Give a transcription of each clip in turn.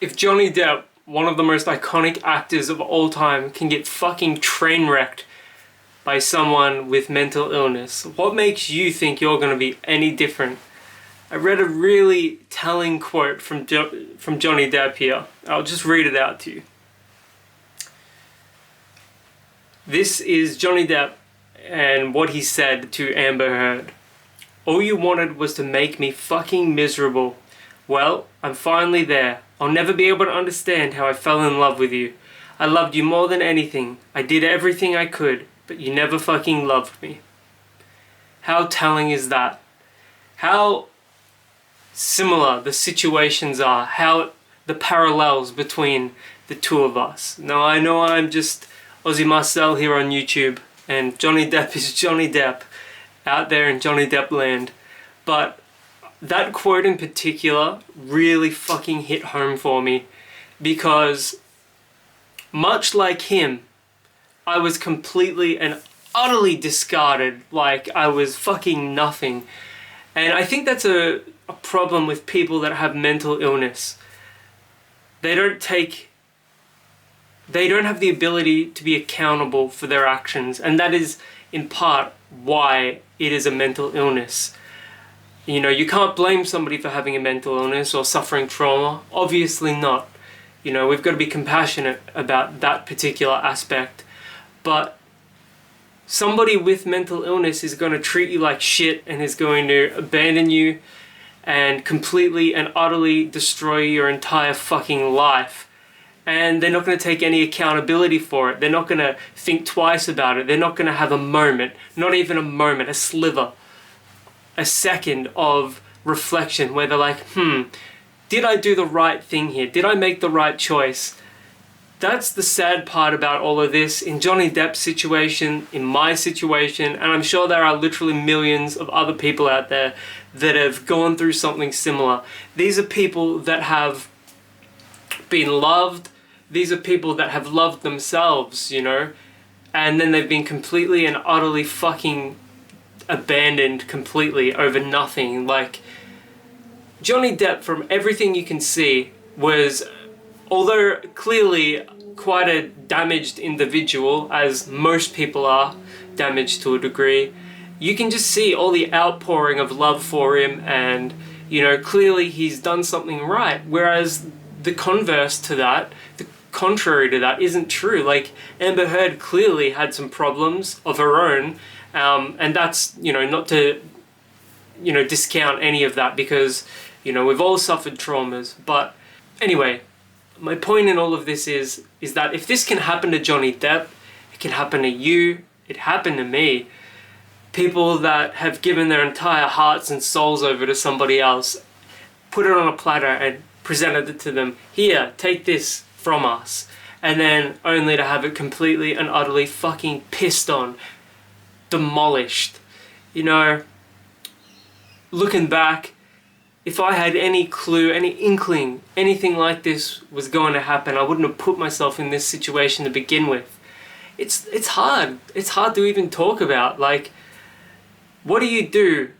If Johnny Depp, one of the most iconic actors of all time, can get fucking train wrecked by someone with mental illness, what makes you think you're going to be any different? I read a really telling quote from Johnny Depp here. I'll just read it out to you. This is Johnny Depp and what he said to Amber Heard. "All you wanted was to make me fucking miserable. Well, I'm finally there. I'll never be able to understand how I fell in love with you. I loved you more than anything. I did everything I could, but you never fucking loved me." How telling is that? How similar the situations are, how the parallels between the two of us. Now I know I'm just Aussie Marcel here on YouTube, and Johnny Depp is Johnny Depp out there in Johnny Depp land, but that quote in particular really fucking hit home for me, because much like him, I was completely and utterly discarded, like I was fucking nothing. And I think that's a problem with people that have mental illness. They don't have the ability to be accountable for their actions, and that is in part why it is a mental illness. You know, you can't blame somebody for having a mental illness or suffering trauma. Obviously not. You know, we've got to be compassionate about that particular aspect. But somebody with mental illness is going to treat you like shit and is going to abandon you and completely and utterly destroy your entire fucking life. And they're not going to take any accountability for it. They're not going to think twice about it. They're not going to have a moment, not even a moment, a sliver, a second of reflection where they're like, did I do the right thing here? Did I make the right choice? That's the sad part about all of this. In Johnny Depp's situation, in my situation, and I'm sure there are literally millions of other people out there that have gone through something similar. These are people that have been loved. These are people that have loved themselves, you know, and then they've been completely and utterly fucking abandoned completely over nothing. Like, Johnny Depp, from everything you can see, was, although clearly quite a damaged individual, as most people are damaged to a degree, you can just see all the outpouring of love for him, and, you know, clearly he's done something right. Whereas the converse to that, the contrary to that, isn't true. Like, Amber Heard clearly had some problems of her own, and that's, you know, not to, you know, discount any of that, because, you know, we've all suffered traumas. But anyway, my point in all of this is that if this can happen to Johnny Depp, it can happen to you, it happened to me. People that have given their entire hearts and souls over to somebody else, put it on a platter and presented it to them. Here, take this from us. And then only to have it completely and utterly fucking pissed on, demolished. You know, looking back, if I had any clue, any inkling, anything like this was going to happen, I wouldn't have put myself in this situation to begin with. It's hard. It's hard to even talk about. Like, what do you do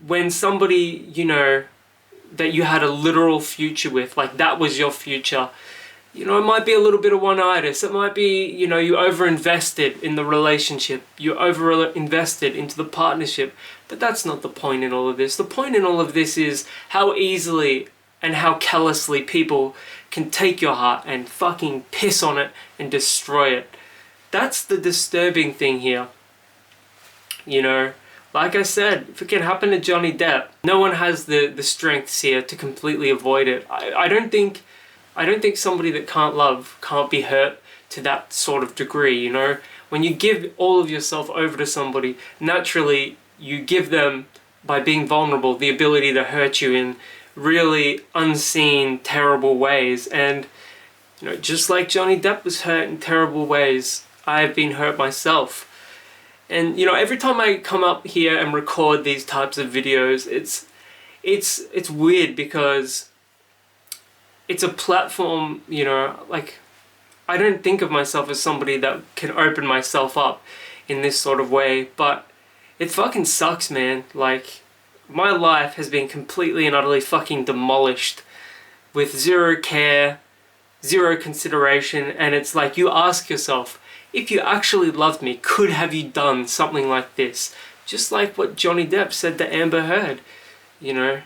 when somebody, you know, that you had a literal future with, like that was your future? You know, it might be a little bit of one-itis. It might be, you know, you over-invested in the relationship. You over-invested into the partnership. But that's not the point in all of this. The point in all of this is how easily and how callously people can take your heart and fucking piss on it and destroy it. That's the disturbing thing here. You know, like I said, if it can happen to Johnny Depp, no one has the strengths here to completely avoid it. I don't think somebody that can't love can't be hurt to that sort of degree, you know? When you give all of yourself over to somebody, naturally you give them, by being vulnerable, the ability to hurt you in really unseen, terrible ways. And, you know, just like Johnny Depp was hurt in terrible ways, I have been hurt myself. And, you know, every time I come up here and record these types of videos, it's weird, because it's a platform, you know, like, I don't think of myself as somebody that can open myself up in this sort of way, but it fucking sucks, man. Like, my life has been completely and utterly fucking demolished with zero care, zero consideration, and it's like you ask yourself, if you actually loved me, could have you done something like this? Just like what Johnny Depp said to Amber Heard, you know.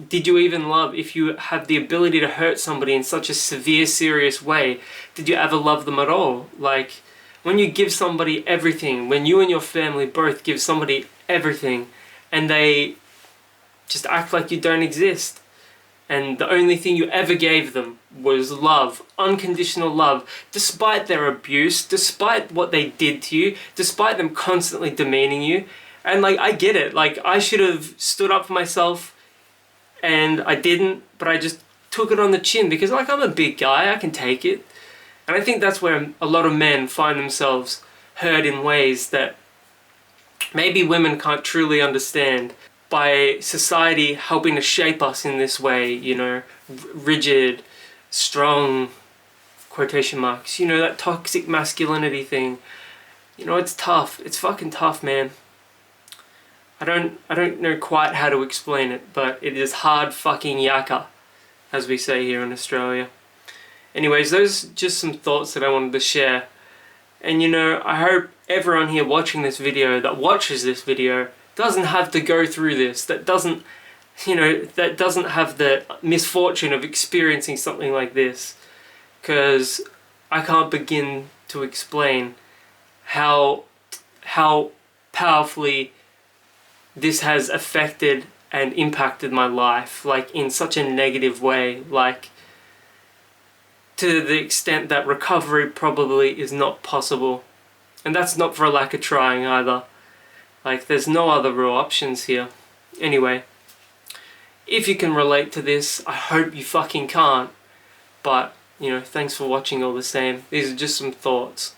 Did you even love, if you have the ability to hurt somebody in such a severe, serious way, did you ever love them at all? Like, when you give somebody everything, when you and your family both give somebody everything, and they just act like you don't exist, and the only thing you ever gave them was love, unconditional love, despite their abuse, despite what they did to you, despite them constantly demeaning you. And like, I get it, like, I should have stood up for myself, and I didn't, but I just took it on the chin, because like, I'm a big guy, I can take it. And I think that's where a lot of men find themselves hurt in ways that maybe women can't truly understand, by society helping to shape us in this way, you know, rigid, strong, quotation marks, you know, that toxic masculinity thing. You know, it's tough, it's fucking tough, man. I don't know quite how to explain it, but it is hard fucking yakka, as we say here in Australia. Anyways, those are just some thoughts that I wanted to share. And you know, I hope everyone here watching this video, that watches this video, doesn't have to go through this, that doesn't, you know, that doesn't have the misfortune of experiencing something like this. Because I can't begin to explain how powerfully this has affected and impacted my life, like in such a negative way, like to the extent that recovery probably is not possible. And that's not for a lack of trying either. Like, there's no other real options here. Anyway, if you can relate to this, I hope you fucking can't. But, you know, thanks for watching all the same. These are just some thoughts.